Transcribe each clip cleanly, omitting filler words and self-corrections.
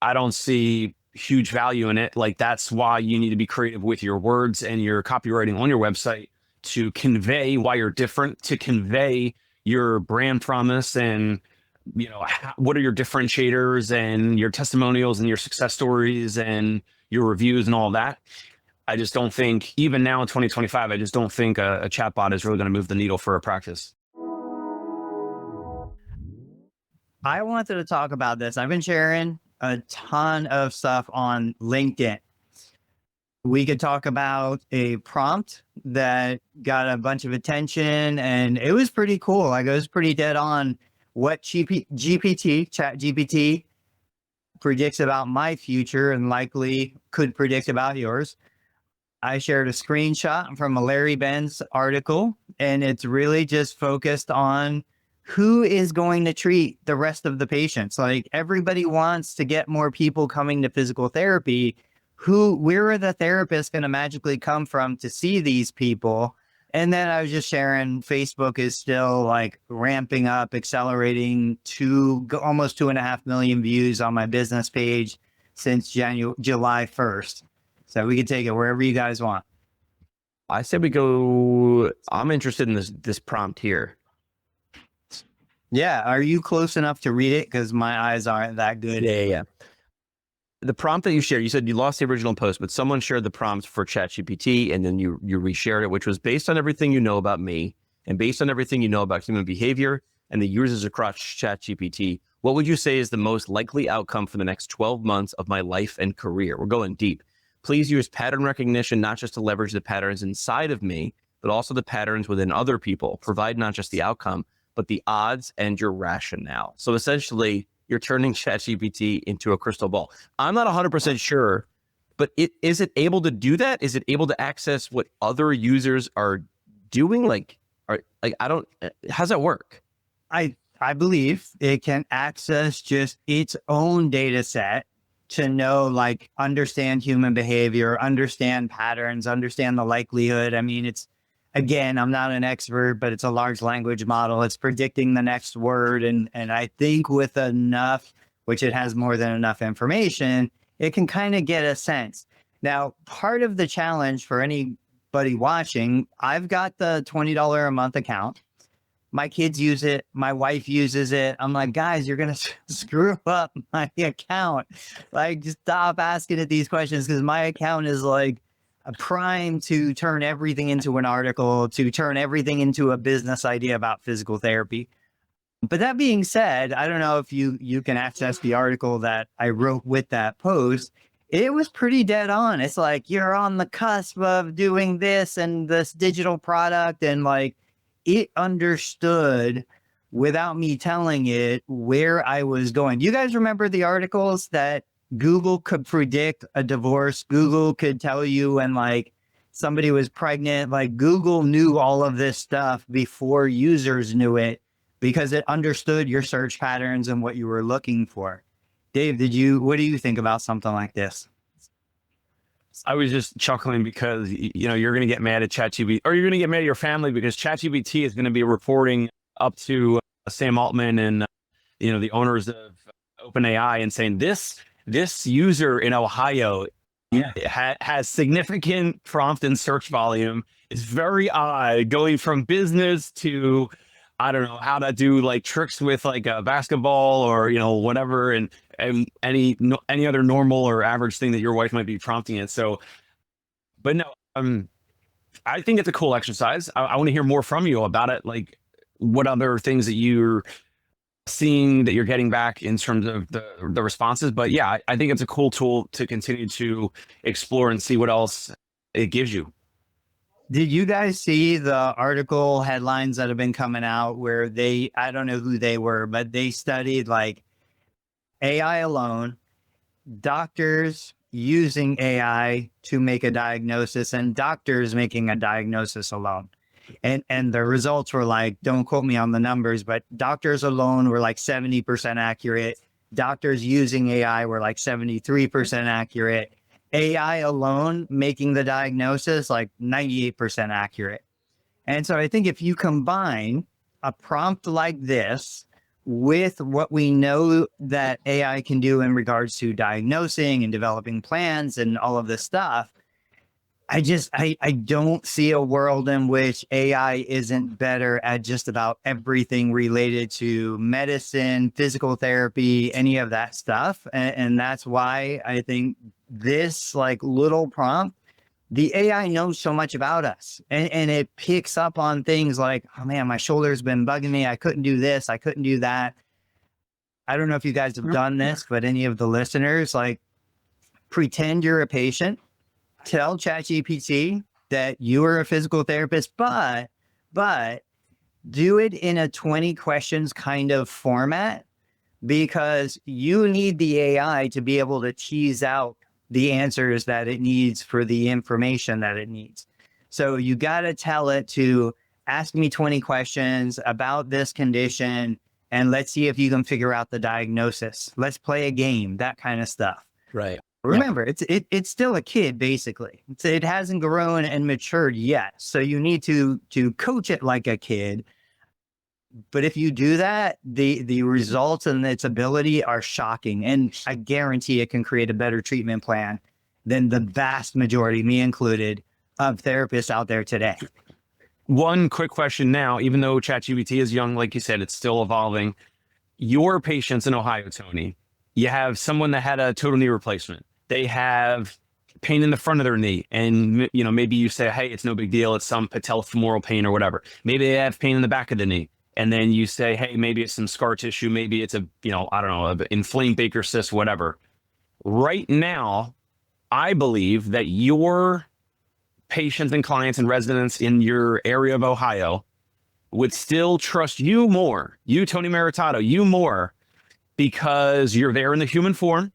I don't see huge value in it. Like, that's why you need to be creative with your words and your copywriting on your website to convey why you're different, to convey your brand promise and, what are your differentiators and your testimonials and your success stories and your reviews and all that. I just don't think, even now in 2025, I just don't think a chatbot is really going to move the needle for a practice. I wanted to talk about this. I've been sharing a ton of stuff on LinkedIn. We could talk about a prompt that got a bunch of attention and it was pretty cool. Like, it was pretty dead on what ChatGPT predicts about my future and likely could predict about yours. I shared a screenshot from a Larry Benz article, and it's really just focused on who is going to treat the rest of the patients. Like, everybody wants to get more people coming to physical therapy. Where are the therapists going to magically come from to see these people? And then I was just sharing, Facebook is still like ramping up, accelerating to almost 2.5 million views on my business page since July 1st. So we can take it wherever you guys want. I said we go. I'm interested in this prompt here. Yeah. Are you close enough to read it? Because my eyes aren't that good. Yeah. The prompt that you shared, you said you lost the original post, but someone shared the prompt for ChatGPT and then you reshared it, which was based on everything you know about me and based on everything you know about human behavior and the users across ChatGPT. What would you say is the most likely outcome for the next 12 months of my life and career? We're going deep. Please use pattern recognition, not just to leverage the patterns inside of me, but also the patterns within other people. Provide not just the outcome, but the odds and your rationale. So essentially, you're turning ChatGPT into a crystal ball. I'm not 100% sure, but is it able to do that? Is it able to access what other users are doing? How's that work? I believe it can access just its own data set to know, like, understand human behavior, understand patterns, understand the likelihood. I mean, again, I'm not an expert, but it's a large language model. It's predicting the next word. And I think with enough, which it has more than enough information, it can kind of get a sense. Now, part of the challenge for anybody watching, I've got the $20 a month account. My kids use it. My wife uses it. I'm like, guys, you're going to screw up my account. Like, just stop asking it these questions, because my account is like a prime to turn everything into an article, to turn everything into a business idea about physical therapy. But that being said, I don't know if you can access the article that I wrote with that post. It was pretty dead on. It's like, you're on the cusp of doing this and this digital product. And like, it understood without me telling it where I was going. You guys remember the articles that Google could predict a divorce? Google could tell you when like somebody was pregnant. Like, Google knew all of this stuff before users knew it, because it understood your search patterns and what you were looking for. Dave, what do you think about something like this? I was just chuckling because, you're going to get mad at ChatGPT, or you're going to get mad at your family, because ChatGPT is going to be reporting up to Sam Altman and, the owners of OpenAI and saying this user in Ohio has significant prompt and search volume. It's very odd, going from business to, I don't know, how to do like tricks with like a basketball or, whatever. And any other normal or average thing that your wife might be prompting it. So, but no, I think it's a cool exercise. I want to hear more from you about it. Like, what other things that you're seeing that you're getting back in terms of the responses. But yeah, I think it's a cool tool to continue to explore and see what else it gives you. Did you guys see the article headlines that have been coming out where I don't know who they were, but they studied like AI alone, doctors using AI to make a diagnosis, and doctors making a diagnosis alone. And the results were like, don't quote me on the numbers, but doctors alone were like 70% accurate. Doctors using AI were like 73% accurate. AI alone making the diagnosis like 98% accurate. And so I think if you combine a prompt like this with what we know that AI can do in regards to diagnosing and developing plans and all of this stuff, I don't see a world in which AI isn't better at just about everything related to medicine, physical therapy, any of that stuff. And that's why I think this like little prompt, the AI knows so much about us, and it picks up on things like, oh man, my shoulder's been bugging me. I couldn't do this. I couldn't do that. I don't know if you guys have done this, but any of the listeners, like pretend you're a patient. Tell ChatGPT that you are a physical therapist, but do it in a 20 questions kind of format, because you need the AI to be able to tease out the answers that it needs for the information that it needs. So you got to tell it to ask me 20 questions about this condition, and let's see if you can figure out the diagnosis. Let's play a game, that kind of stuff. Right. Remember, it's still a kid, basically. It hasn't grown and matured yet. So you need to coach it like a kid. But if you do that, the results and its ability are shocking. And I guarantee it can create a better treatment plan than the vast majority, me included, of therapists out there today. One quick question now, even though ChatGPT is young, like you said, it's still evolving. Your patients in Ohio, Tony, you have someone that had a total knee replacement. They have pain in the front of their knee. And, you know, maybe you say, hey, it's no big deal. It's some patellofemoral pain or whatever. Maybe they have pain in the back of the knee. And then you say, hey, maybe it's some scar tissue. Maybe it's a, you know, I don't know, an inflamed Baker cyst, whatever. Right now, I believe that your patients and clients and residents in your area of Ohio would still trust you more, you, Tony Maritato, you more, because you're there in the human form.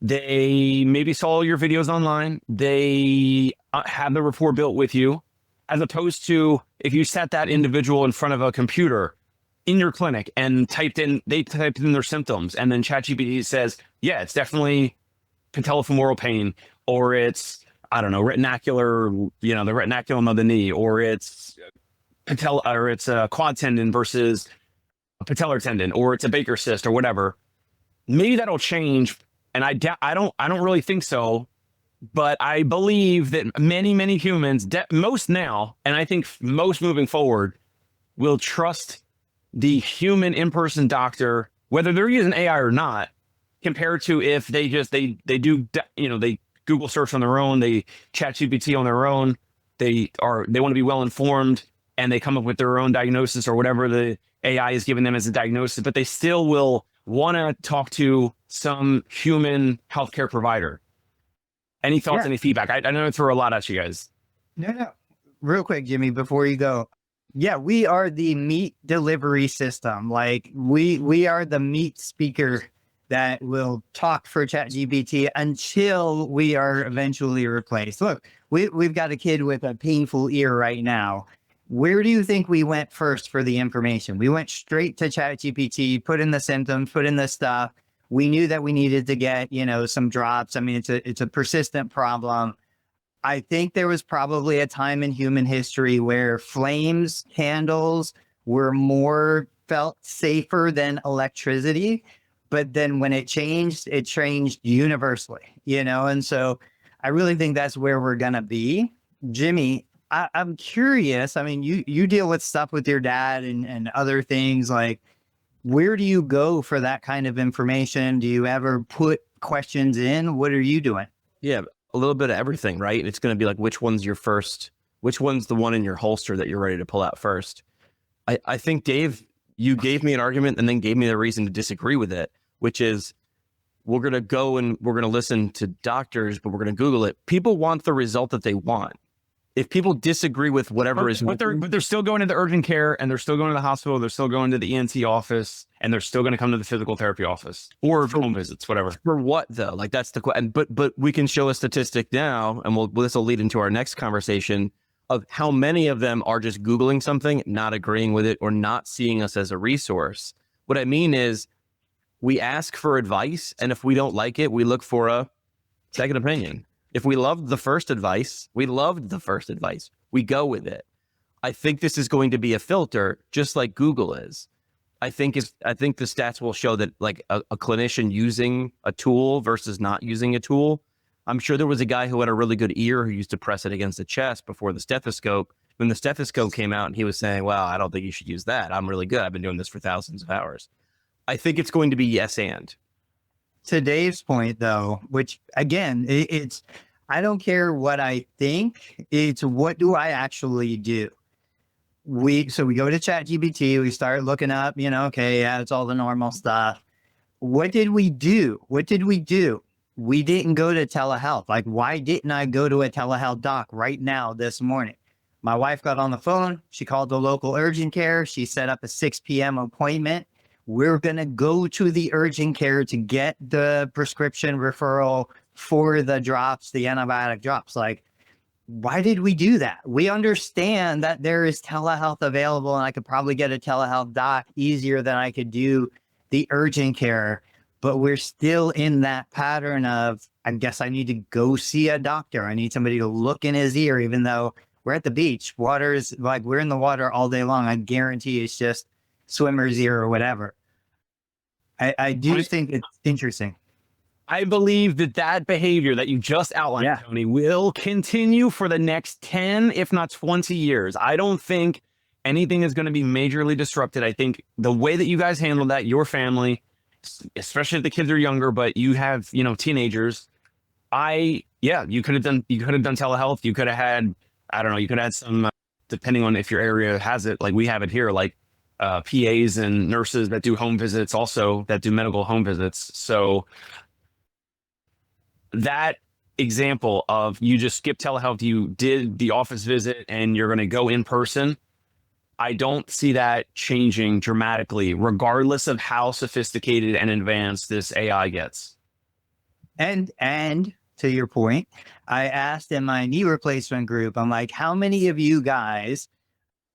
They maybe saw your videos online. They have the rapport built with you, as opposed to if you sat that individual in front of a computer in your clinic and typed in their symptoms, and then ChatGPT says, yeah, it's definitely patellofemoral pain, or it's, I don't know, retinacular, you know, the retinaculum of the knee, or it's it's a quad tendon versus a patellar tendon, or it's a Baker cyst or whatever. Maybe that'll change. And I don't really think so, but I believe that many humans, most now, and I think most moving forward, will trust the human in-person doctor, whether they're using AI or not, compared to if they do, you know, they Google search on their own, they chat GPT on their own, they want to be well informed, and they come up with their own diagnosis or whatever the AI is giving them as a diagnosis, but they still will want to talk to some human healthcare provider. Any thoughts, any feedback? I know I threw a lot at you guys. No. Real quick, Jimmy, before you go. Yeah, we are the meat delivery system. Like we are the meat speaker that will talk for ChatGPT until we are eventually replaced. Look, we've got a kid with a painful ear right now. Where do you think we went first for the information? We went straight to ChatGPT, put in the symptoms, put in the stuff. We knew that we needed to get, you know, some drops. I mean, it's a persistent problem. I think there was probably a time in human history where flames, candles were more felt safer than electricity. But then when it changed universally, you know? And so I really think that's where we're going to be. Jimmy, I'm curious. I mean, you deal with stuff with your dad and other things. Like, where do you go for that kind of information? Do you ever put questions in? What are you doing? Yeah, a little bit of everything, right? It's going to be like, which one's your first? Which one's the one in your holster that you're ready to pull out first? I think, Dave, you gave me an argument and then gave me the reason to disagree with it, which is we're going to go and we're going to listen to doctors, but we're going to Google it. People want the result that they want. If people disagree with whatever but they're still going to the urgent care, and they're still going to the hospital, they're still going to the ENT office, and they're still going to come to the physical therapy office or home visits, whatever. For what though? Like, that's the question. But we can show a statistic now, and this will lead into our next conversation of how many of them are just Googling something, not agreeing with it, or not seeing us as a resource. What I mean is, we ask for advice, and if we don't like it, we look for a second opinion. If we loved the first advice, we go with it. I think this is going to be a filter, just like Google is. I think the stats will show that like a clinician using a tool versus not using a tool. I'm sure there was a guy who had a really good ear who used to press it against the chest before the stethoscope. When the stethoscope came out and he was saying, well, I don't think you should use that. I'm really good. I've been doing this for thousands of hours. I think it's going to be yes and. To Dave's point, though, which again, it's I don't care what I think. It's what do I actually do? So we go to ChatGPT, we start looking up, okay, yeah, it's all the normal stuff. What did we do? We didn't go to telehealth. Like, why didn't I go to a telehealth doc right now this morning? My wife got on the phone. She called the local urgent care. She set up a 6 p.m. appointment. We're going to go to the urgent care to get the prescription referral for the drops, the antibiotic drops. Like, why did we do that? We understand that there is telehealth available and I could probably get a telehealth doc easier than I could do the urgent care. But we're still in that pattern of, I guess I need to go see a doctor. I need somebody to look in his ear, even though we're at the beach. Water is like, we're in the water all day long. I guarantee it's just swimmer's ear or whatever. I do think it's interesting. I believe that behavior that you just outlined, Tony, will continue for the next 10, if not 20 years. I don't think anything is going to be majorly disrupted. I think the way that you guys handle that, your family, especially if the kids are younger, but you have, teenagers, you could have done telehealth. You could have had, I don't know, you could have had some, depending on if your area has it, like we have it here, like PAs and nurses that do home visits, also that do medical home visits. So that example of you just skip telehealth, you did the office visit and you're going to go in person. I don't see that changing dramatically, regardless of how sophisticated and advanced this AI gets. And to your point, I asked in my knee replacement group, I'm like, how many of you guys,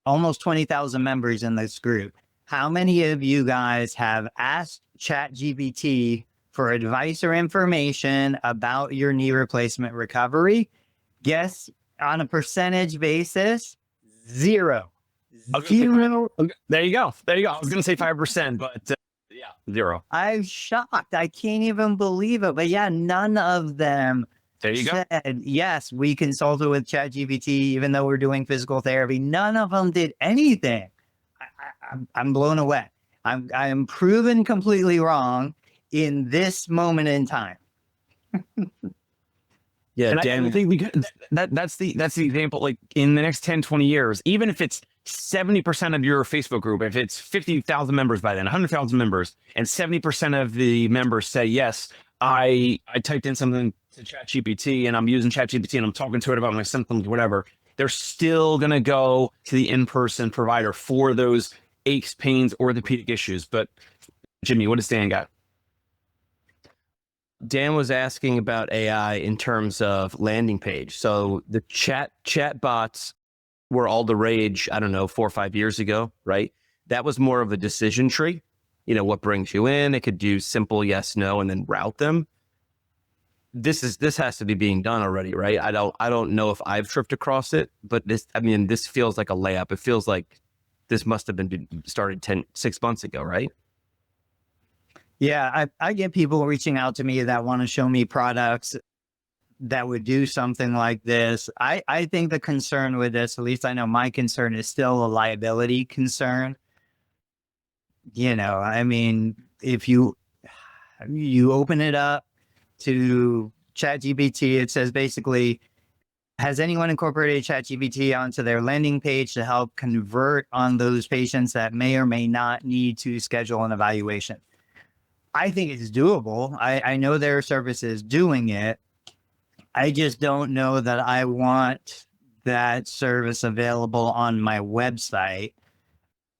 almost 20,000 members in this group, how many of you guys have asked ChatGPT for advice or information about your knee replacement recovery? Guess on a percentage basis, 0. Zero. There you go. I was going to say 5%, but 0. I'm shocked. I can't even believe it. But yeah, none of them said, yes, we consulted with ChatGPT, even though we're doing physical therapy. None of them did anything. I'm blown away. I am proven completely wrong in this moment in time. Yeah, and I think we could, that's the example. Like in the next 10, 20 years, even if it's 70% of your Facebook group, if it's 50,000 members by then, 100,000 members, and 70% of the members say, yes, I typed in something to ChatGPT and I'm using ChatGPT and I'm talking to it about my symptoms, whatever, they're still going to go to the in-person provider for those aches, pains, orthopedic issues. But Jimmy, what does Dan got? Dan was asking about AI in terms of landing page. So the chat bots were all the rage, I don't know, 4 or 5 years ago, right? That was more of a decision tree. What brings you in? It could do simple yes, no, and then route them. This has to be being done already, right? I don't know if I've tripped across it, but this feels like a layup. It feels like this must have been started 6 months ago, right? Yeah, I get people reaching out to me that want to show me products that would do something like this. I think the concern with this, at least I know my concern, is still a liability concern. If you open it up to ChatGPT, it says basically, has anyone incorporated ChatGPT onto their landing page to help convert on those patients that may or may not need to schedule an evaluation? I think it's doable. I know there are services doing it. I just don't know that I want that service available on my website.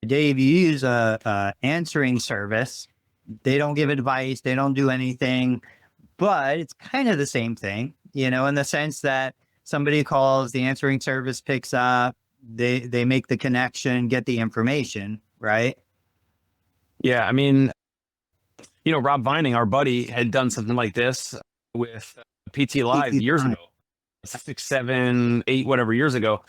Dave, you use a answering service. They don't give advice. They don't do anything, but it's kind of the same thing, in the sense that somebody calls, the answering service picks up, they make the connection, get the information, right? Yeah, Rob Vining, our buddy, had done something like this with PT Live years ago, 6, 7, 8, whatever years ago.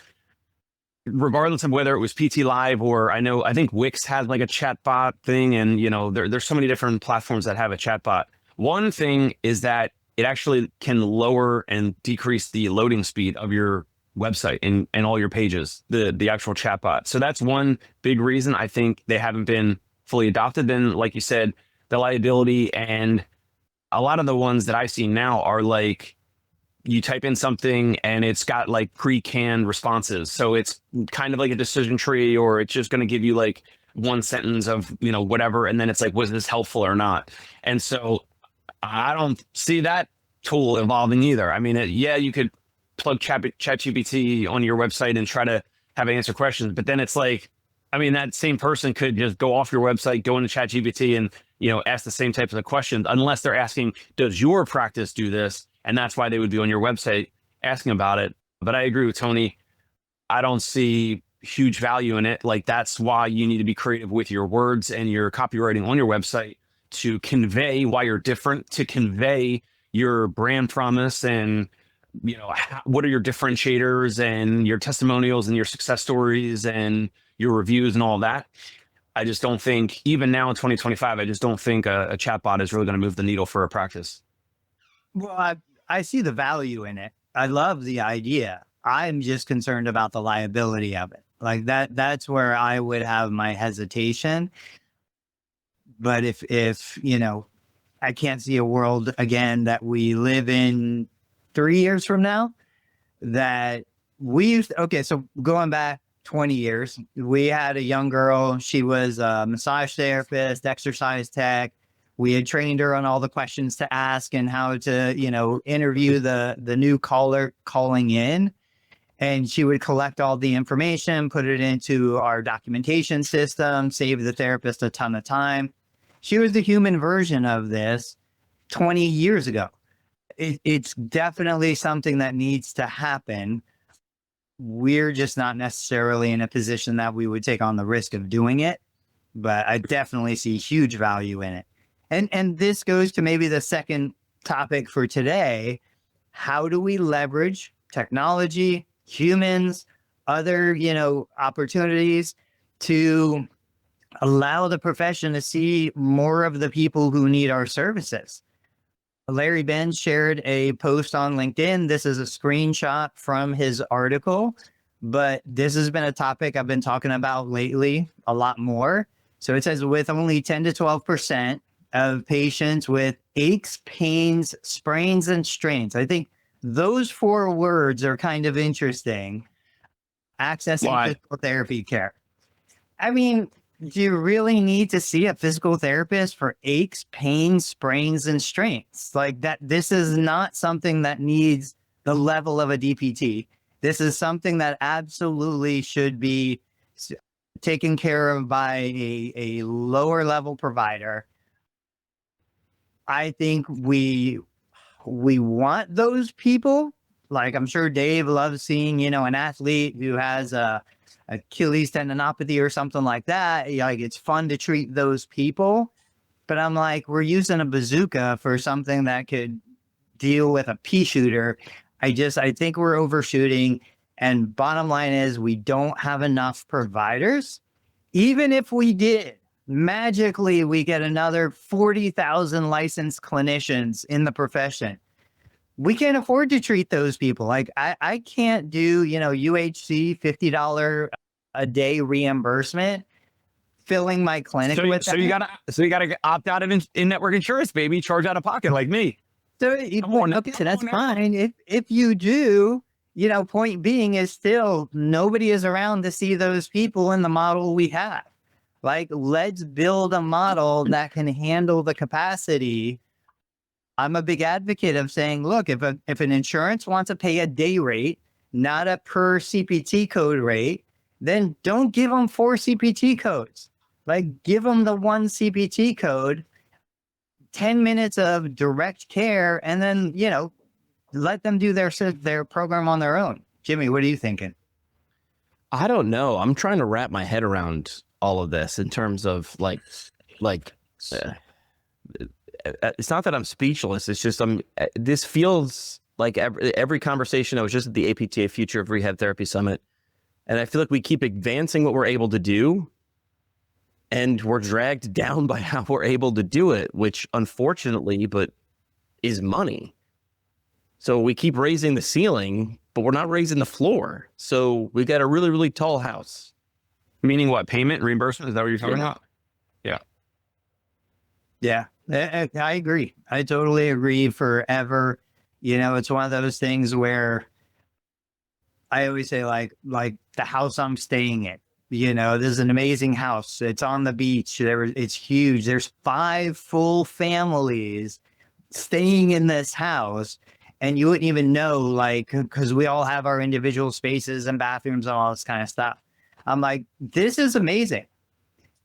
regardless of whether it was PT Live or I think Wix has like a chatbot thing, and there's so many different platforms that have a chatbot. One thing is that it actually can lower and decrease the loading speed of your website and all your pages, the actual chatbot. So that's one big reason I think they haven't been fully adopted. Then, like you said, the liability, and a lot of the ones that I see now are like, you type in something and it's got like pre-canned responses. So it's kind of like a decision tree, or it's just going to give you like one sentence of, whatever. And then it's like, was this helpful or not? And so I don't see that tool evolving either. I mean, you could plug ChatGPT on your website and try to have it answer questions, but then it's like, I mean, that same person could just go off your website, go into ChatGPT and, ask the same types of questions, unless they're asking, does your practice do this? And that's why they would be on your website asking about it. But I agree with Tony. I don't see huge value in it. Like, that's why you need to be creative with your words and your copywriting on your website to convey why you're different, to convey your brand promise, and, what are your differentiators and your testimonials and your success stories and your reviews and all that. I just don't think, even now in 2025, I just don't think a chatbot is really going to move the needle for a practice. Well, I see the value in it. I love the idea. I'm just concerned about the liability of it. Like that's where I would have my hesitation. But if I can't see a world again that we live in 3 years from now that so going back 20 years, we had a young girl. She was a massage therapist, exercise tech. We had trained her on all the questions to ask and how to, interview the new caller calling in. And she would collect all the information, put it into our documentation system, save the therapist a ton of time. She was the human version of this 20 years ago. It's definitely something that needs to happen. We're just not necessarily in a position that we would take on the risk of doing it, but I definitely see huge value in it. And this goes to maybe the second topic for today. How do we leverage technology, humans, other, opportunities to allow the profession to see more of the people who need our services? Larry Benz shared a post on LinkedIn. This is a screenshot from his article, but this has been a topic I've been talking about lately a lot more. So it says, with only 10 to 12% of patients with aches, pains, sprains, and strains. I think those 4 words are kind of interesting. Accessing physical therapy care. I mean, do you really need to see a physical therapist for aches, pains, sprains, and strains? Like that, this is not something that needs the level of a DPT. This is something that absolutely should be taken care of by a lower level provider. I think we want those people. Like, I'm sure Dave loves seeing, an athlete who has a Achilles tendinopathy or something like that. Like, it's fun to treat those people. But I'm like, we're using a bazooka for something that could deal with a pea shooter. I think we're overshooting. And bottom line is, we don't have enough providers. Even if we did, magically, we get another 40,000 licensed clinicians in the profession. We can't afford to treat those people. Like, I can't do, UHC $50 a day reimbursement, filling my clinic with that. So you gotta opt out of in-network insurance, baby. Charge out of pocket like me. So that's fine. If you do, point being is still nobody is around to see those people in the model we have. Like, let's build a model that can handle the capacity. I'm a big advocate of saying, look, if an insurance wants to pay a day rate, not a per CPT code rate, then don't give them 4 CPT codes. Like, give them the 1 CPT code, 10 minutes of direct care, and then, let them do their program on their own. Jimmy, what are you thinking? I don't know. I'm trying to wrap my head around all of this in terms of it's not that I'm speechless. It's just this feels like every conversation. I was just at the APTA Future of Rehab Therapy Summit. And I feel like we keep advancing what we're able to do, and we're dragged down by how we're able to do it, which unfortunately, but is money. So we keep raising the ceiling, but we're not raising the floor. So we got a really, really tall house. Meaning what? Payment, reimbursement? Is that what you're talking about? Yeah, I agree. I totally agree forever. You know, it's one of those things where I always say like the house I'm staying in, you know, this is an amazing house. It's on the beach. It's huge. There's 5 full families staying in this house, and you wouldn't even know, like, because we all have our individual spaces and bathrooms and all this kind of stuff. I'm like, this is amazing,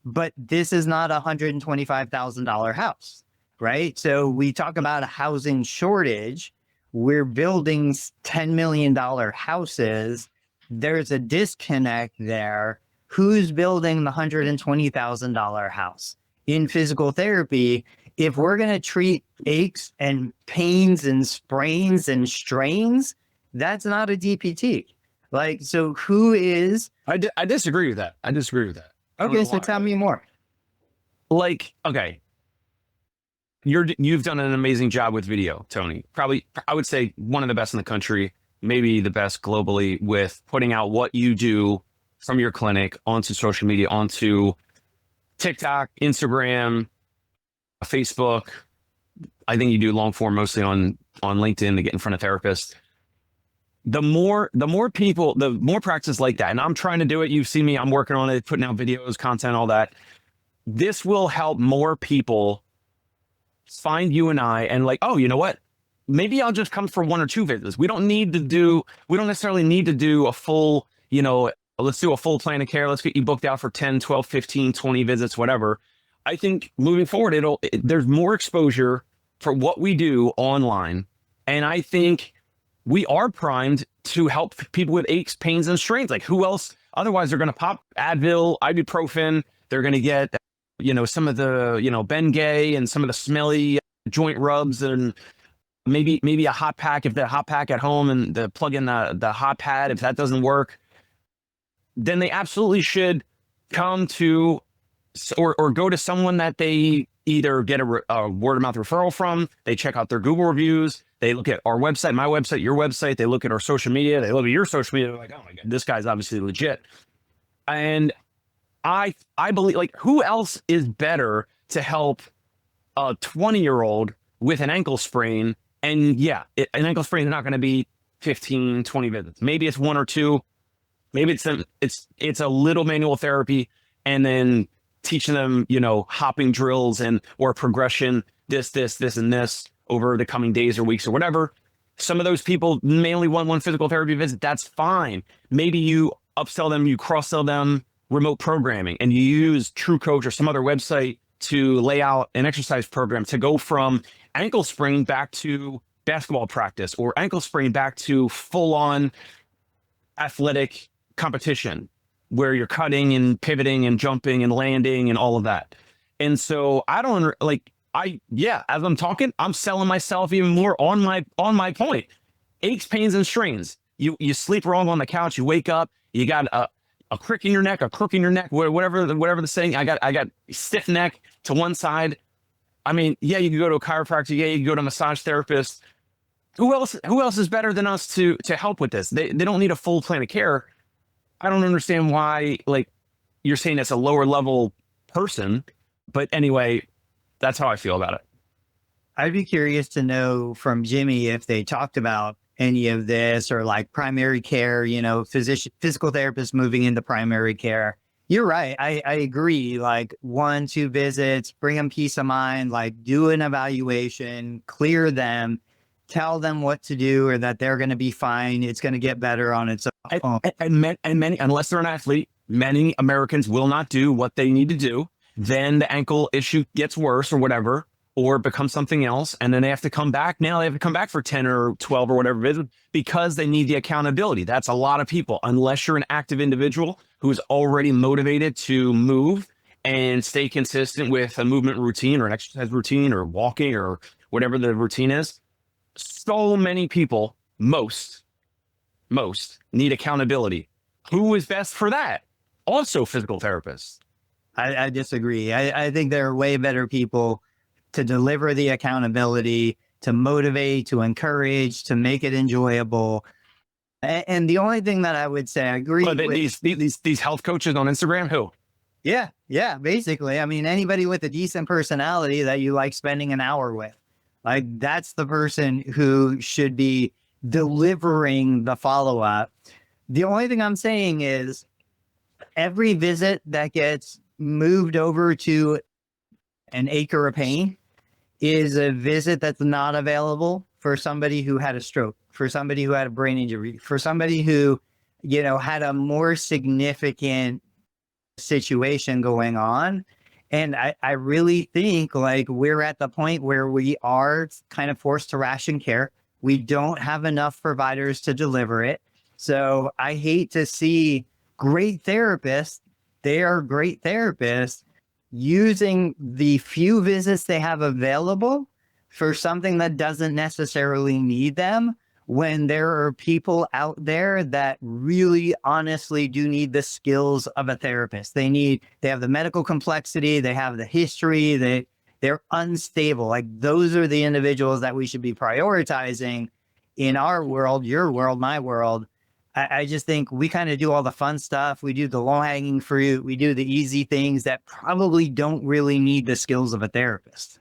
but this is not a $125,000 house, right? So we talk about a housing shortage. We're building $10 million houses. There's a disconnect there. Who's building the $120,000 house? In physical therapy, if we're going to treat aches and pains and sprains and strains, that's not a DPT. Like, so who is... I disagree with that. Okay, so tell me more. Like, okay. You've done an amazing job with video, Tony. Probably, I would say one of the best in the country, maybe the best globally, with putting out what you do from your clinic onto social media, onto TikTok, Instagram, Facebook. I think you do long form mostly on LinkedIn to get in front of therapists. The more people, the more practice like that. And I'm trying to do it. You've seen me, I'm working on it, putting out videos, content, all that. This will help more people find you and I and like, oh, you know what? Maybe I'll just come for 1 or 2 visits. We don't necessarily need to do a full, you know, let's do a full plan of care. Let's get you booked out for 10, 12, 15, 20 visits, whatever. I think moving forward, there's more exposure for what we do online. And I think we are primed to help people with aches, pains, and strains. Like, who else? Otherwise, they're going to pop Advil, ibuprofen. They're going to get, you know, some of the, you know, Bengay and some of the smelly joint rubs, and maybe a hot pack if they're hot pack at home, and plug in the hot pad. If that doesn't work, then they absolutely should come to or go to someone that they either get a word of mouth referral from. They check out their Google reviews. They look at our website, my website, your website. They look at our social media. They look at your social media. They're like, oh my God, this guy's obviously legit. And I believe, like, who else is better to help a 20-year-old with an ankle sprain? And yeah, an ankle sprain is not going to be 15, 20 visits. Maybe it's 1 or 2. Maybe it's a little manual therapy, and then teaching them, you know, hopping drills or progression, this, and this over the coming days or weeks or whatever. Some of those people may only want 1 physical therapy visit. That's fine. Maybe you upsell them, you cross-sell them remote programming, and you use TrueCoach or some other website to lay out an exercise program to go from ankle sprain back to basketball practice, or ankle sprain back to full-on athletic competition where you're cutting and pivoting and jumping and landing and all of that. And so I don't like, as I'm talking, I'm selling myself even more on my point. Aches, pains, and strains. You sleep wrong on the couch, you wake up, you got a crick in your neck, a crook in your neck, whatever the saying. I got stiff neck to one side. I mean, yeah, you can go to a chiropractor, yeah, you can go to a massage therapist. Who else is better than us to help with this? They don't need a full plan of care. I don't understand why, like, you're saying it's a lower level person, but anyway, that's how I feel about it. I'd be curious to know from Jimmy if they talked about any of this, or like primary care, you know, physical therapists moving into primary care. You're right. I agree. Like 1, 2 visits, bring them peace of mind, like do an evaluation, clear them, tell them what to do, or that they're going to be fine. It's going to get better on its own. And many, unless they're an athlete, many Americans will not do what they need to do. Then the ankle issue gets worse or whatever, or becomes something else. And then they have to come back. Now they have to come back for 10 or 12 or whatever visits because they need the accountability. That's a lot of people. Unless you're an active individual who's already motivated to move and stay consistent with a movement routine or an exercise routine or walking or whatever the routine is. So many people, most need accountability. Who is best for that? Also physical therapists. I disagree. I think there are way better people to deliver the accountability, to motivate, to encourage, to make it enjoyable. And the only thing that I would say, I agree But with these health coaches on Instagram, who? yeah, basically. I mean, anybody with a decent personality that you like spending an hour with, like that's the person who should be delivering the follow-up. The only thing I'm saying is every visit that gets moved over to an acre of pain is a visit that's not available for somebody who had a stroke, for somebody who had a brain injury, for somebody who, had a more significant situation going on. And I really think like we're at the point where we are kind of forced to ration care. We don't have enough providers to deliver it. So I hate to see great therapists, they are great therapists, using the few visits they have available for something that doesn't necessarily need them, when there are people out there that really honestly do need the skills of a therapist. They have the medical complexity, they have the history, they're unstable. Like those are the individuals that we should be prioritizing in our world, your world, my world. I just think we kind of do all the fun stuff. We do the low hanging fruit. We do the easy things that probably don't really need the skills of a therapist.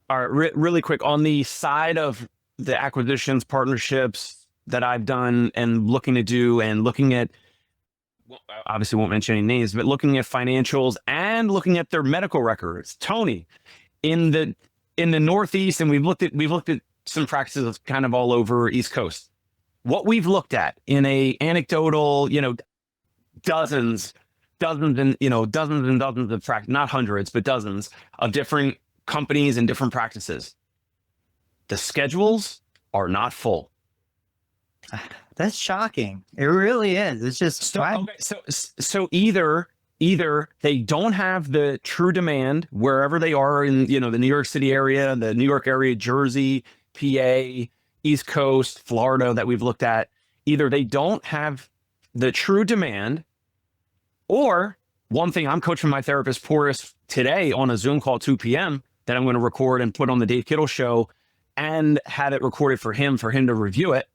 All right, really quick on the side of the acquisitions, partnerships that I've done and looking to do, and looking at, well, obviously won't mention any names, but looking at financials and looking at their medical records. Tony, in the Northeast, and we've looked at some practices kind of all over East Coast. What we've looked at in a anecdotal, dozens and dozens of practice, not hundreds, but dozens of different companies and different practices. The schedules are not full. That's shocking. It really is. It's just so either they don't have the true demand wherever they are in the New York City area, the New York area, Jersey, PA, East Coast, Florida that we've looked at. Either they don't have the true demand, or one thing I'm coaching my therapist Porus today on a Zoom call 2 p.m. that I'm going to record and put on the Dave Kittle show and have it recorded for him to review it,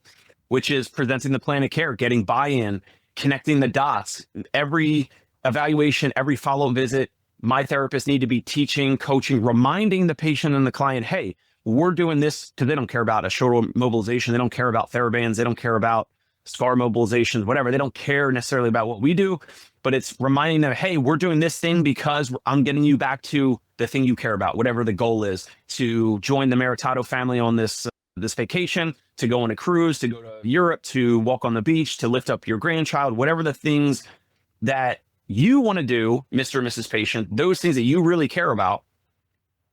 which is presenting the plan of care, getting buy-in, connecting the dots. Every evaluation, every follow-up visit, my therapists need to be teaching, coaching, reminding the patient and the client, hey, we're doing this, because they don't care about a shoulder mobilization. They don't care about TheraBands. They don't care about scar mobilizations, whatever. They don't care necessarily about what we do, but it's reminding them, hey, we're doing this thing because I'm getting you back to the thing you care about, whatever the goal is, to join the Meritato family on this vacation, to go on a cruise, to go to Europe, to walk on the beach, to lift up your grandchild, whatever the things that you want to do, Mr. and Mrs. Patient, those things that you really care about.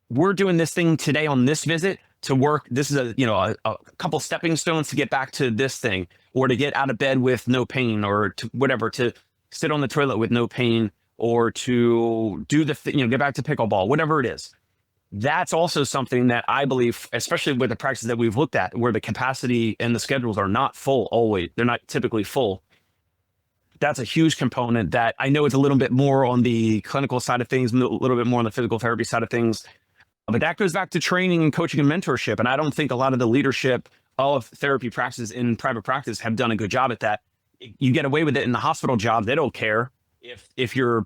We're doing this thing today on this visit to work. This is a couple stepping stones to get back to this thing, or to get out of bed with no pain, or to whatever, to sit on the toilet with no pain, or to do the get back to pickleball, whatever it is. That's also something that I believe, especially with the practices that we've looked at, where the capacity and the schedules are not full always. They're not typically full. That's a huge component that I know it's a little bit more on the clinical side of things, a little bit more on the physical therapy side of things. But that goes back to training and coaching and mentorship. And I don't think a lot of the leadership of therapy practices in private practice have done a good job at that. You get away with it in the hospital job. They don't care if you're,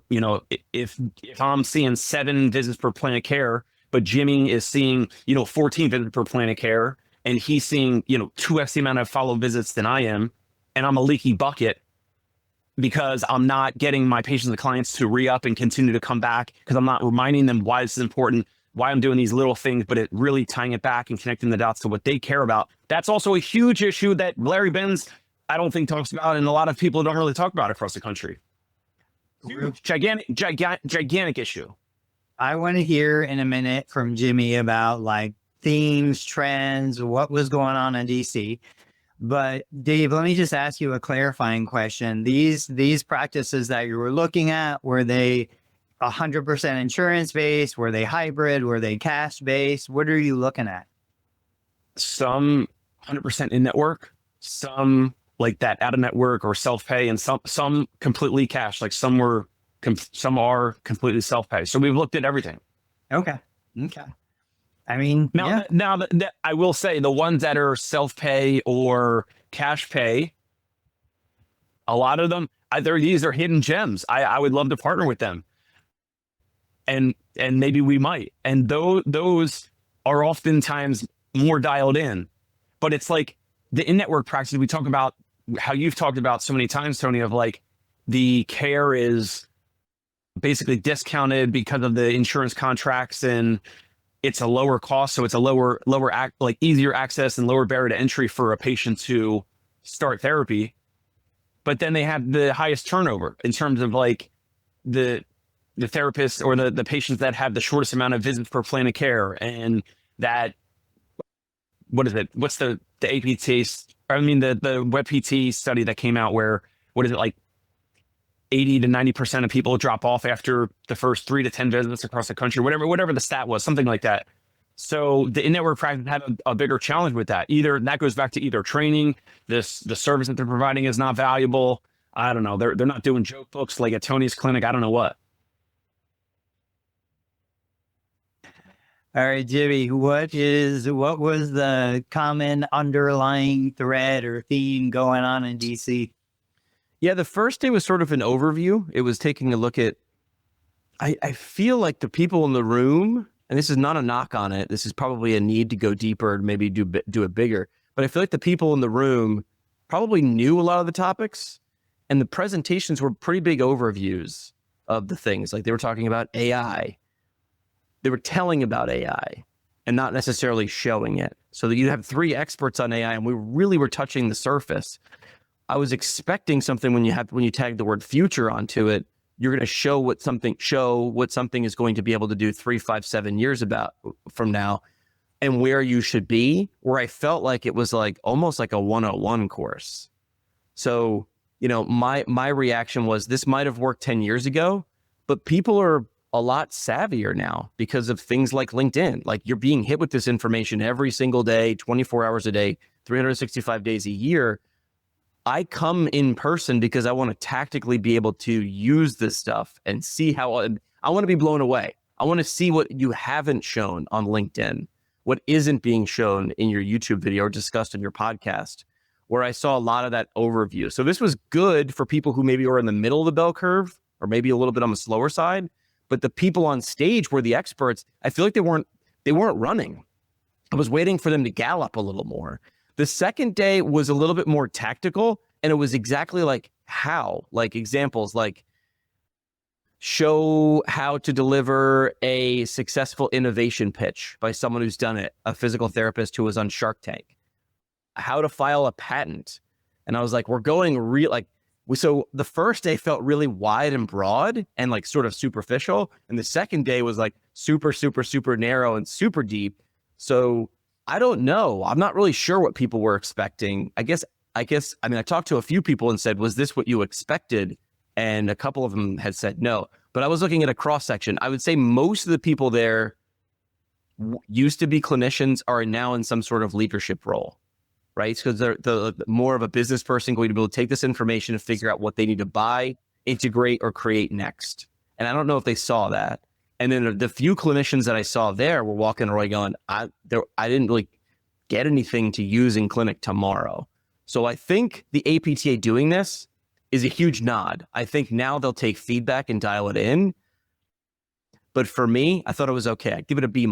if I'm seeing 7 visits per plan of care, but Jimmy is seeing, 14 visits per plan of care, and he's seeing, 2x the amount of follow visits than I am. And I'm a leaky bucket because I'm not getting my patients and clients to re-up and continue to come back, because I'm not reminding them why this is important, why I'm doing these little things, but it really tying it back and connecting the dots to what they care about. That's also a huge issue that Larry Benz, I don't think, talks about, and a lot of people don't really talk about across the country. Huge, gigantic issue. I want to hear in a minute from Jimmy about like themes, trends, what was going on in DC. But Dave, let me just ask you a clarifying question. These practices that you were looking at, were they 100% insurance based? Were they hybrid? Were they cash based? What are you looking at? Some 100% in network, some like that out of network or self-pay, and some completely cash, like some are completely self-pay. So we've looked at everything. Okay. I mean, Now I will say the ones that are self-pay or cash pay, a lot of them, these are hidden gems. I would love to partner with them. And maybe we might. And those are oftentimes more dialed in. But it's like the in-network practice we talk about, how you've talked about so many times, Tony, of like the care is basically discounted because of the insurance contracts, and it's a lower cost. So it's a lower like easier access and lower barrier to entry for a patient to start therapy. But then they have the highest turnover in terms of like the therapists or the patients that have the shortest amount of visits per plan of care. And that, what is it? What's the APT? I mean, the WebPT study that came out where, what is it, like 80 to 90% of people drop off after the first 3 to 10 visits across the country, whatever the stat was, something like that. So the in-network practice had a bigger challenge with that. Either that goes back to either training, the service that they're providing is not valuable. I don't know. They're not doing joke books like at Tony's clinic. I don't know what. All right, Jimmy, what was the common underlying thread or theme going on in DC? Yeah, the first day was sort of an overview. It was taking a look at, I feel like the people in the room, and this is not a knock on it, this is probably a need to go deeper and maybe do it bigger, but I feel like the people in the room probably knew a lot of the topics, and the presentations were pretty big overviews of the things. Like they were talking about AI. They were telling about AI and not necessarily showing it. So that you have 3 experts on AI, and we really were touching the surface. I was expecting something when you tag the word future onto it, you're going to show what something is going to be able to do 3, 5, 7 years from now, and where you should be. Where I felt like it was like almost like a 101 course. So, my reaction was, this might have worked 10 years ago, but people are a lot savvier now because of things like LinkedIn. Like you're being hit with this information every single day, 24 hours a day, 365 days a year. I come in person because I want to tactically be able to use this stuff and see how I want to be blown away. I want to see what you haven't shown on LinkedIn, what isn't being shown in your YouTube video or discussed in your podcast, where I saw a lot of that overview. So this was good for people who maybe were in the middle of the bell curve or maybe a little bit on the slower side. But the people on stage were the experts. I feel like they weren't running. I was waiting for them to gallop a little more. The second day was a little bit more tactical, and it was exactly like examples like show how to deliver a successful innovation pitch by someone who's done it, a physical therapist who was on Shark Tank, how to file a patent. And I was like, we're going so the first day felt really wide and broad and like sort of superficial. And the second day was like super, super, super narrow and super deep. So I don't know. I'm not really sure what people were expecting. I talked to a few people and said, was this what you expected? And a couple of them had said no. But I was looking at a cross section. I would say most of the people there used to be clinicians, are now in some sort of leadership role. Right? Because they're more of a business person going to be able to take this information and figure out what they need to buy, integrate, or create next. And I don't know if they saw that. And then the few clinicians that I saw there were walking away going, I didn't really get anything to use in clinic tomorrow. So I think the APTA doing this is a huge nod. I think now they'll take feedback and dial it in. But for me, I thought it was okay. I'd give it a B-.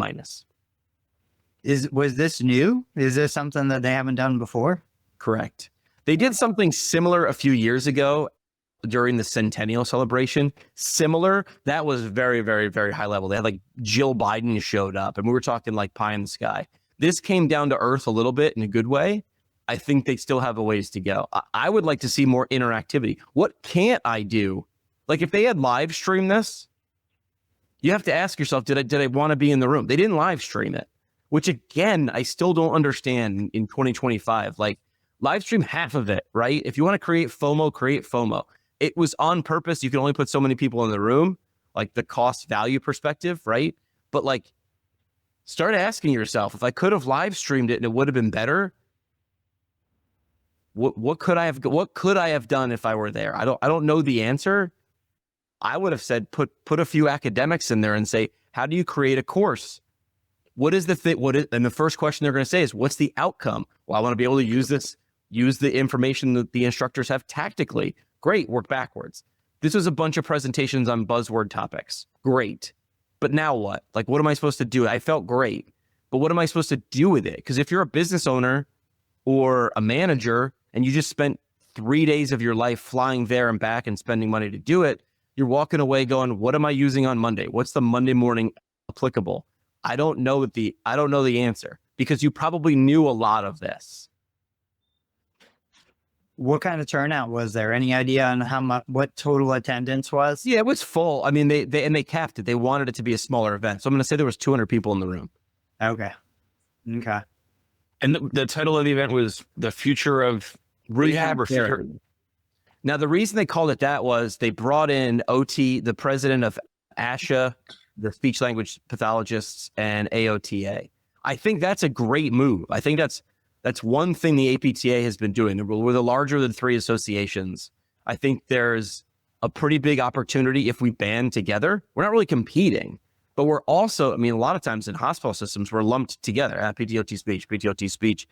Was this new? Is this something that they haven't done before? Correct. They did something similar a few years ago during the centennial celebration. Similar. That was very, very, very high level. They had like Jill Biden showed up and we were talking like pie in the sky. This came down to earth a little bit in a good way. I think they still have a ways to go. I would like to see more interactivity. What can't I do? Like if they had live streamed this, you have to ask yourself, did I want to be in the room? They didn't live stream it. Which again, I still don't understand in 2025. Like live stream half of it, right? If you want to create FOMO, create FOMO. It was on purpose. You can only put so many people in the room, like the cost value perspective, right? But like start asking yourself, if I could have live streamed it and it would have been better, what could I have done if I were there? I don't know the answer. I would have said, put a few academics in there and say, how do you create a course? What is the thing? And the first question they're going to say is, what's the outcome? Well, I want to be able to use the information that the instructors have tactically. Great, work backwards. This was a bunch of presentations on buzzword topics. Great. But now what? Like, what am I supposed to do? I felt great, but what am I supposed to do with it? Because if you're a business owner or a manager and you just spent 3 days of your life flying there and back and spending money to do it, you're walking away going, what am I using on Monday? What's the Monday morning applicable? I don't know the answer, because you probably knew a lot of this. What kind of turnout was there? Any idea on how much, what total attendance was? Yeah, it was full. I mean, they capped it. They wanted it to be a smaller event. So I'm going to say there was 200 people in the room. Okay. And the title of the event was The Future of Rehab or Future. Therapy. Now, the reason they called it that was they brought in OT, the president of ASHA, the speech language pathologists, and AOTA. I think that's a great move. I think that's one thing the APTA has been doing. We're the larger of the three associations. I think there's a pretty big opportunity if we band together. We're not really competing, but we're also, I mean, a lot of times in hospital systems, we're lumped together. PTOT speech, PTOT speech.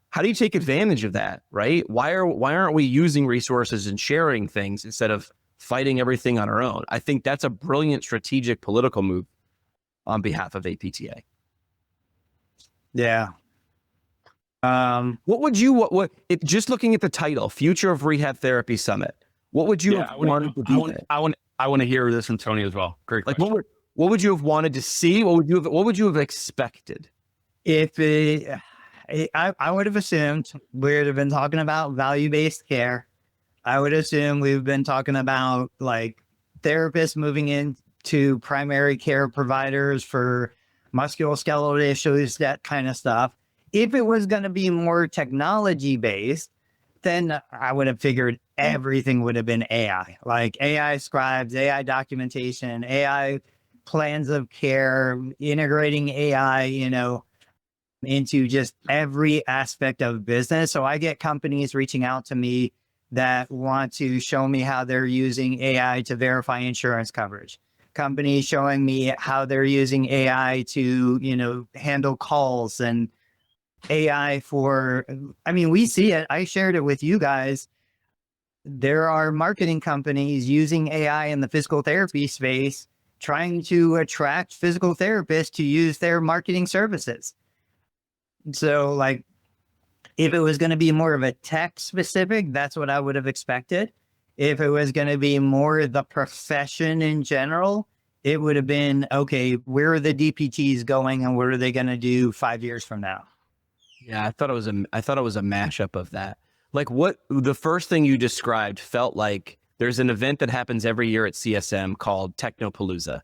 How do you take advantage of that, right? Why aren't we using resources and sharing things instead of fighting everything on our own? I think that's a brilliant strategic political move on behalf of APTA. Yeah. What would you, if just looking at the title, Future of Rehab Therapy Summit, what would you have wanted to do? I want to hear this from Tony as well. Great question. Like, what would you have wanted to see? What would you have expected? I would have assumed we would have been talking about value-based care. I would assume we've been talking about like therapists moving into primary care providers for musculoskeletal issues, that kind of stuff. If it was going to be more technology based, then I would have figured everything would have been AI, like AI scribes, AI documentation, AI plans of care, integrating AI, into just every aspect of business. So I get companies reaching out to me that want to show me how they're using AI to verify insurance coverage. Companies showing me how they're using AI to, handle calls, and AI for, we see it. I shared it with you guys. There are marketing companies using AI in the physical therapy space, trying to attract physical therapists to use their marketing services. So like, if it was going to be more of a tech specific, that's what I would have expected. If it was going to be more the profession in general, it would have been, okay, where are the DPTs going and what are they going to do 5 years from now? Yeah, I thought it was a mashup of that. Like, what the first thing you described felt like there's an event that happens every year at CSM called Technopalooza.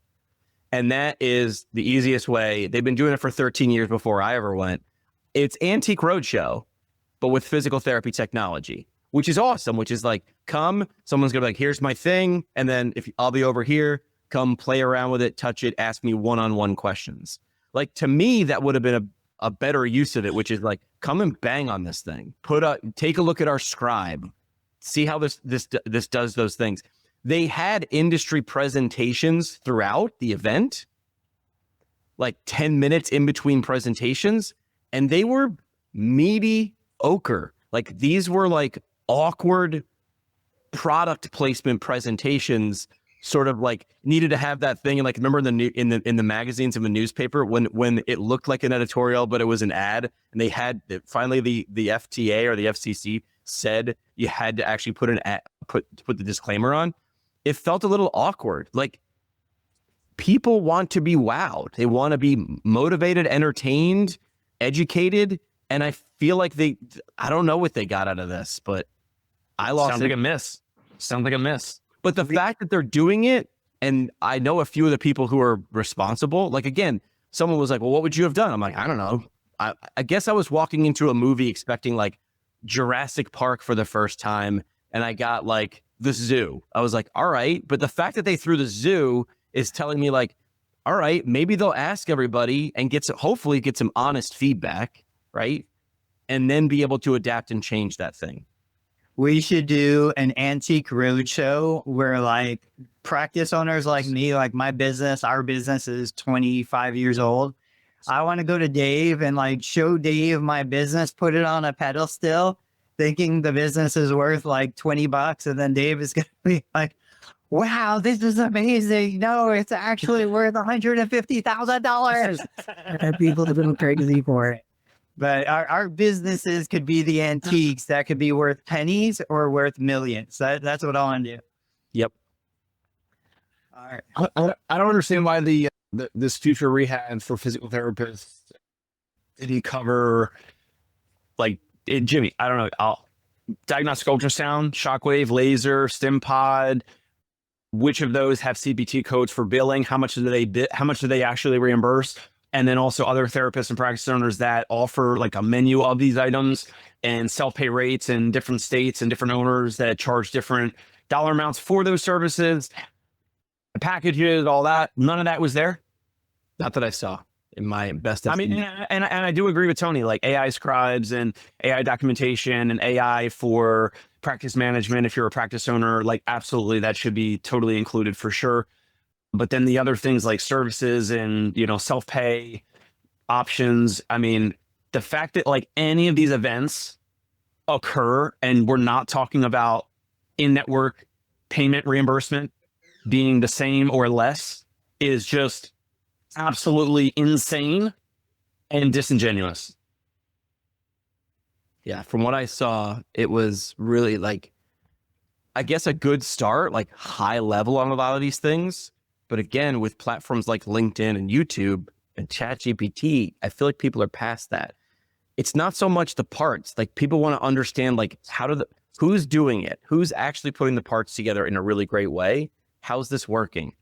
And that is the easiest way. They've been doing it for 13 years before I ever went. It's Antique Roadshow, but with physical therapy technology, which is awesome, which is like, come, someone's gonna be like, here's my thing. And then I'll be over here, come play around with it, touch it, ask me one-on-one questions. Like, to me, that would have been a better use of it, which is like, come and bang on this thing, take a look at our scribe, see how this does those things. They had industry presentations throughout the event, like 10 minutes in between presentations, and they were mediocre. Like, these were like awkward product placement presentations, sort of like needed to have that thing. And like, remember in the magazines and the newspaper when it looked like an editorial, but it was an ad, and they had finally the FTA or the FCC said you had to actually put the disclaimer on. It felt a little awkward. Like, people want to be wowed. They want to be motivated, entertained, educated. And I feel like I don't know what they got out of this, but I lost Sounds like a miss. Sounds like a miss. But the fact that they're doing it, and I know a few of the people who are responsible, like, again, someone was like, well, what would you have done? I'm like, I don't know. I guess I was walking into a movie expecting like Jurassic Park for the first time, and I got like the zoo. I was like, all right. But the fact that they threw the zoo is telling me like, all right, maybe they'll ask everybody and hopefully get some honest feedback, right? And then be able to adapt and change that thing. We should do an antique roadshow where like practice owners like me, like our business is 25 years old. I want to go to Dave and like show Dave my business, put it on a pedestal, thinking the business is worth like $20. And then Dave is going to be like, wow, this is amazing. No, it's actually worth $150,000. And people have been crazy for it. But our businesses could be the antiques that could be worth pennies or worth millions. That's what I want to do. Yep. All right. I don't understand why this future rehab for physical therapists, did he cover like Jimmy, I don't know, diagnostic ultrasound, shockwave, laser, stim pod, which of those have CPT codes for billing? How much do they actually reimburse? And then also other therapists and practice owners that offer like a menu of these items and self-pay rates in different states and different owners that charge different dollar amounts for those services, packages, all that. None of that was there. Not that I saw in my best I mean, estimate. and I do agree with Tony, like AI scribes and AI documentation and AI for practice management. If you're a practice owner, like absolutely that should be totally included for sure. But then the other things like services and, self-pay options. I mean, the fact that like any of these events occur and we're not talking about in-network payment reimbursement being the same or less is just absolutely insane and disingenuous. Yeah, from what I saw, it was really like, I guess a good start, like high level on a lot of these things. But again, with platforms like LinkedIn and YouTube and ChatGPT, I feel like people are past that. It's not so much the parts. Like people want to understand like who's doing it? Who's actually putting the parts together in a really great way? How's this working?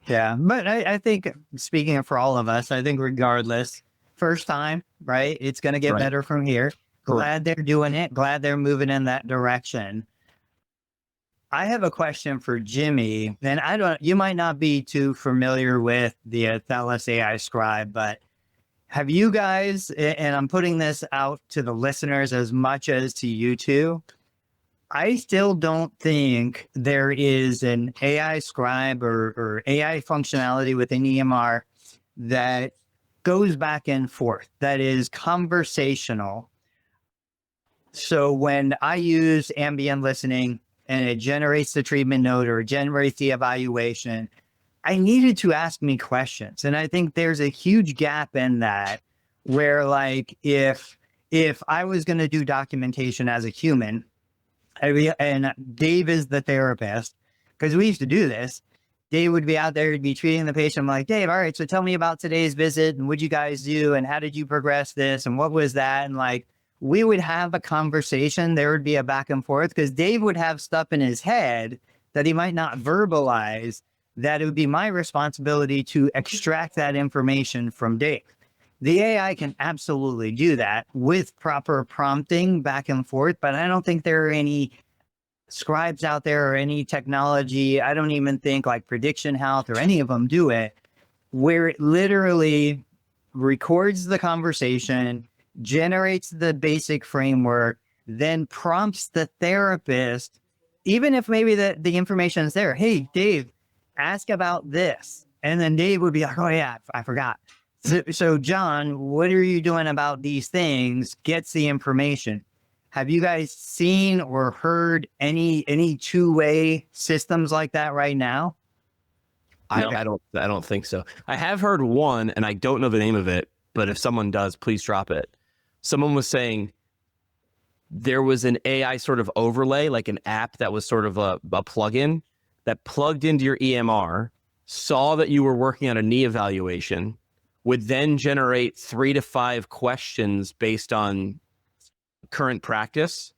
Yeah, but I think speaking for all of us, I think regardless, first time, right? It's going to get better from here. Glad they're doing it. Glad they're moving in that direction. I have a question for Jimmy, and you might not be too familiar with the Atlas AI Scribe, but have you guys, and I'm putting this out to the listeners as much as to you two, I still don't think there is an AI scribe or AI functionality within EMR that goes back and forth, that is conversational. So when I use ambient listening and it generates the treatment note or generates the evaluation, I needed to ask me questions. And I think there's a huge gap in that where like, if I was going to do documentation as a human, and Dave is the therapist, because we used to do this. Dave would be out there, he'd be treating the patient. I'm like, Dave, all right, so tell me about today's visit and what'd you guys do and how did you progress this and what was that? And like, we would have a conversation. There would be a back and forth because Dave would have stuff in his head that he might not verbalize, that it would be my responsibility to extract that information from Dave. The AI can absolutely do that with proper prompting back and forth, but I don't think there are any scribes out there or any technology. I don't even think like Prediction Health or any of them do it, where it literally records the conversation, generates the basic framework, then prompts the therapist, even if maybe the information is there. Hey, Dave, ask about this. And then Dave would be like, oh yeah, I forgot. So John, what are you doing about these things? Gets the information. Have you guys seen or heard any two-way systems like that right now? I don't think so. I have heard one, and I don't know the name of it, but if someone does, please drop it. Someone was saying there was an AI sort of overlay, like an app that was sort of a plugin that plugged into your EMR, saw that you were working on a knee evaluation, would then generate 3 to 5 questions based on current practice,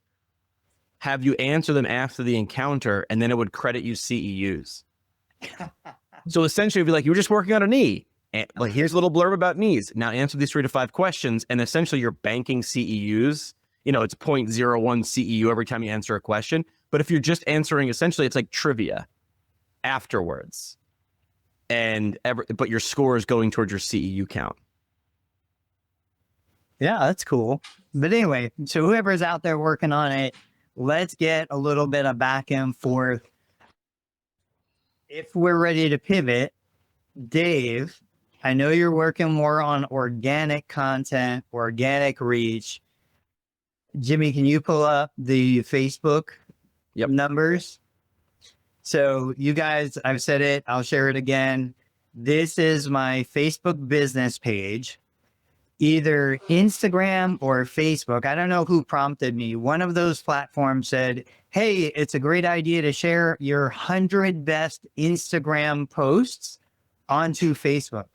have you answer them after the encounter, and then it would credit you CEUs. So essentially it'd be like, you were just working on a knee. And like, here's a little blurb about knees. Now answer these 3 to 5 questions. And essentially you're banking CEUs. It's 0.01 CEU every time you answer a question. But if you're just answering, essentially it's like trivia afterwards. But your score is going towards your CEU count. Yeah, that's cool. But anyway, so whoever's out there working on it, let's get a little bit of back and forth. If we're ready to pivot, Dave, I know you're working more on organic content, organic reach. Jimmy, can you pull up the Facebook numbers? So you guys, I've said it, I'll share it again. This is my Facebook business page, either Instagram or Facebook. I don't know who prompted me. One of those platforms said, hey, it's a great idea to share your 100 best Instagram posts onto Facebook.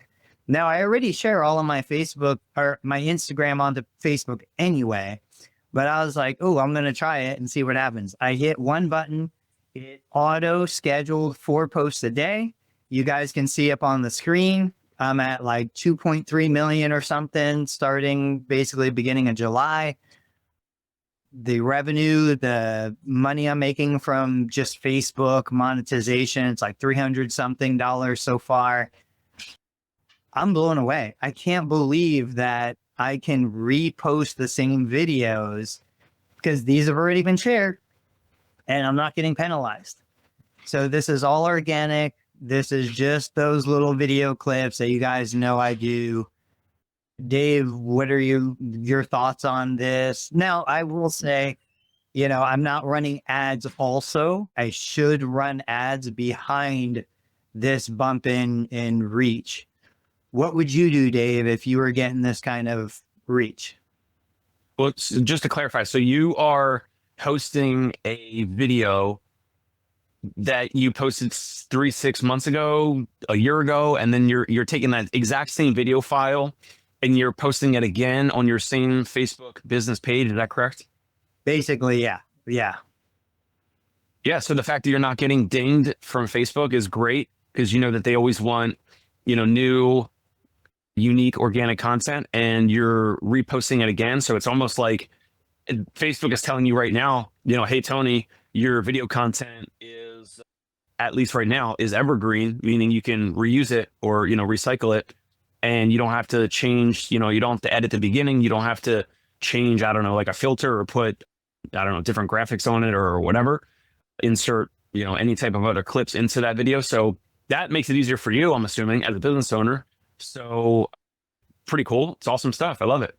Now, I already share all of my Facebook or my Instagram onto Facebook anyway, but I was like, oh, I'm going to try it and see what happens. I hit one button. It auto scheduled 4 posts a day. You guys can see up on the screen. I'm at like 2.3 million or something, starting basically beginning of July. The revenue, the money I'm making from just Facebook monetization, it's like $300 something so far. I'm blown away. I can't believe that I can repost the same videos because these have already been shared and I'm not getting penalized. So this is all organic. This is just those little video clips that you guys know I do. Dave, what are your thoughts on this? Now, I will say, I'm not running ads also. I should run ads behind this bump in reach. What would you do, Dave, if you were getting this kind of reach? Well, just to clarify, so you are hosting a video that you posted 6 months ago, a year ago, and then you're taking that exact same video file and you're posting it again on your same Facebook business page. Is that correct? Basically, yeah. Yeah. Yeah. So the fact that you're not getting dinged from Facebook is great because you know that they always want, new, unique, organic content, and you're reposting it again. So it's almost like Facebook is telling you right now, hey, Tony, your video content is, at least right now, is evergreen, meaning you can reuse it or, recycle it. And you don't have to change, you don't have to edit the beginning. You don't have to change, I don't know, like a filter or put, I don't know, different graphics on it or whatever. Insert, any type of other clips into that video. So that makes it easier for you, I'm assuming, as a business owner. So pretty cool. It's awesome stuff. I love it.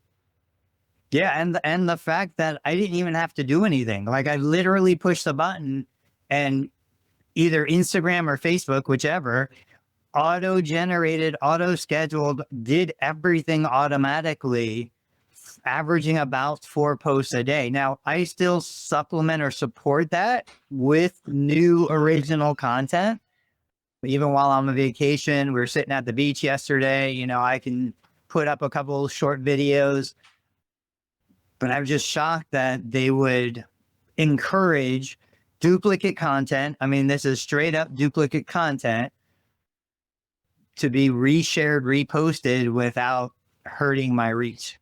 Yeah. And the fact that I didn't even have to do anything. Like I literally pushed the button and either Instagram or Facebook, whichever, auto-generated, auto-scheduled, did everything automatically, averaging about 4 posts a day. Now, I still supplement or support that with new original content. Even while I'm on vacation, we were sitting at the beach yesterday, I can put up a couple of short videos. But I'm just shocked that they would encourage duplicate content. I mean, this is straight up duplicate content to be reshared, reposted without hurting my reach.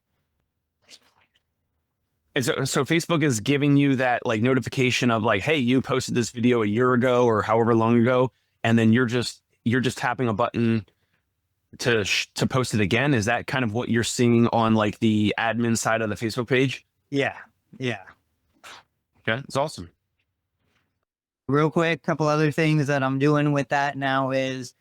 And so Facebook is giving you that like notification of like, hey, you posted this video a year ago or however long ago, and then you're just tapping a button to post it again. Is that kind of what you're seeing on like the admin side of the Facebook page? Yeah. Yeah. Okay. It's awesome. Real quick, couple other things that I'm doing with that now is,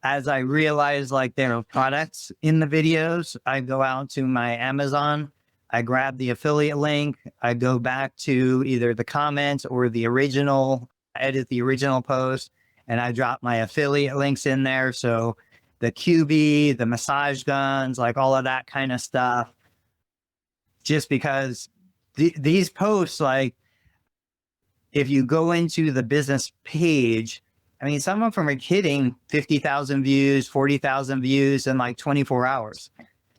as I realize like there are products in the videos, I go out to my Amazon, I grab the affiliate link, I go back to either the comments or the original, edit the original post, and I drop my affiliate links in there. So the QB, the massage guns, like all of that kind of stuff, just because these posts, like if you go into the business page, I mean, some of them are hitting 50,000 views, 40,000 views in like 24 hours.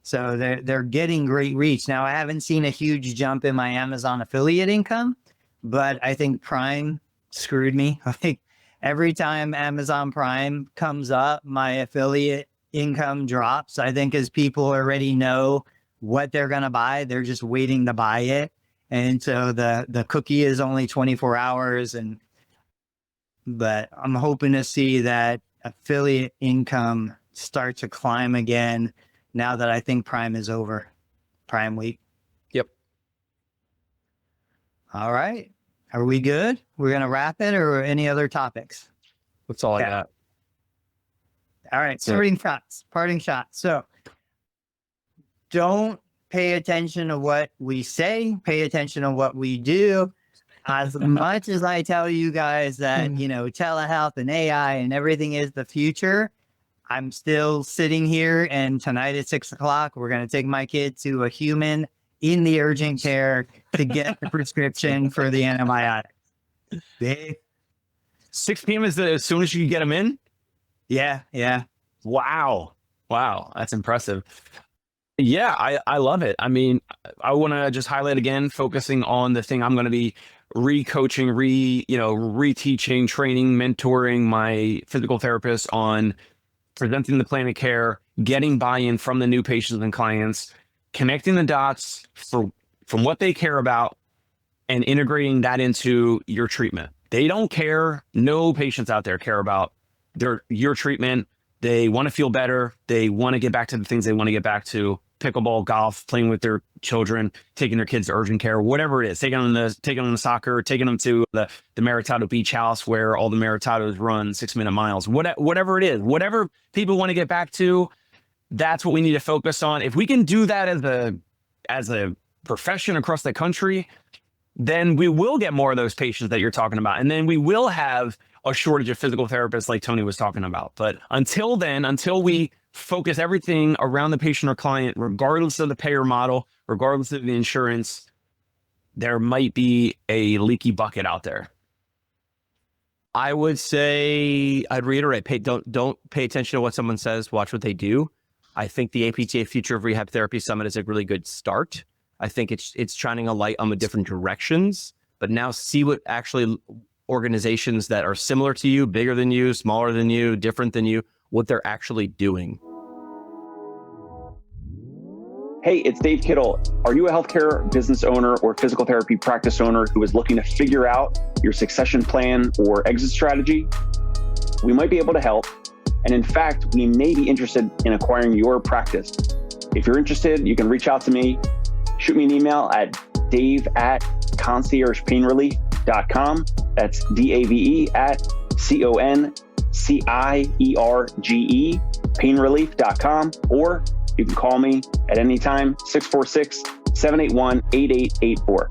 So they're getting great reach. Now, I haven't seen a huge jump in my Amazon affiliate income, but I think Prime screwed me. Like every time Amazon Prime comes up, my affiliate income drops. I think as people already know what they're going to buy, they're just waiting to buy it. And so the cookie is only 24 hours. But I'm hoping to see that affiliate income start to climb again now that I think Prime is over, Prime week. Yep. All right. Are we good? We're going to wrap it, or any other topics? That's all I Yeah. got. All right. So- Parting shots. So don't pay attention to what we say, pay attention to what we do. As much as I tell you guys that, telehealth and AI and everything is the future, I'm still sitting here, and tonight at 6:00, we're going to take my kid to a human in the urgent care to get the prescription for the antibiotics. 6 p.m. is as soon as you can get them in? Yeah. Wow. That's impressive. Yeah, I love it. I mean, I want to just highlight again, focusing on the thing I'm going to be re-coaching, reteaching, training, mentoring my physical therapist on presenting the plan of care, getting buy-in from the new patients and clients, connecting the dots from what they care about, and integrating that into your treatment. They don't care. No patients out there care about your treatment. They want to feel better. They want to get back to the things they want to get back to: pickleball, golf, playing with their children, taking their kids to urgent care, whatever it is, taking them to soccer, taking them to the Maritado Beach House where all the Maritados run 6-minute miles, whatever it is, whatever people want to get back to, that's what we need to focus on. If we can do that as a profession across the country, then we will get more of those patients that you're talking about. And then we will have a shortage of physical therapists like Tony was talking about. But until then, until we focus everything around the patient or client, regardless of the payer model, regardless of the insurance, there might be a leaky bucket out there. I would say, I'd reiterate, don't pay attention to what someone says, watch what they do. I think the APTA Future of Rehab Therapy Summit is a really good start. I think it's shining a light on the different directions, but now see what actually organizations that are similar to you, bigger than you, smaller than you, different than you, what they're actually doing. Hey, it's Dave Kittle. Are you a healthcare business owner or physical therapy practice owner who is looking to figure out your succession plan or exit strategy? We might be able to help. And in fact, we may be interested in acquiring your practice. If you're interested, you can reach out to me. Shoot me an email at dave@conciergepainrelief.com. That's DAVE@CONCIERGE painrelief.com. Or you can call me at any time, 646-781-8884.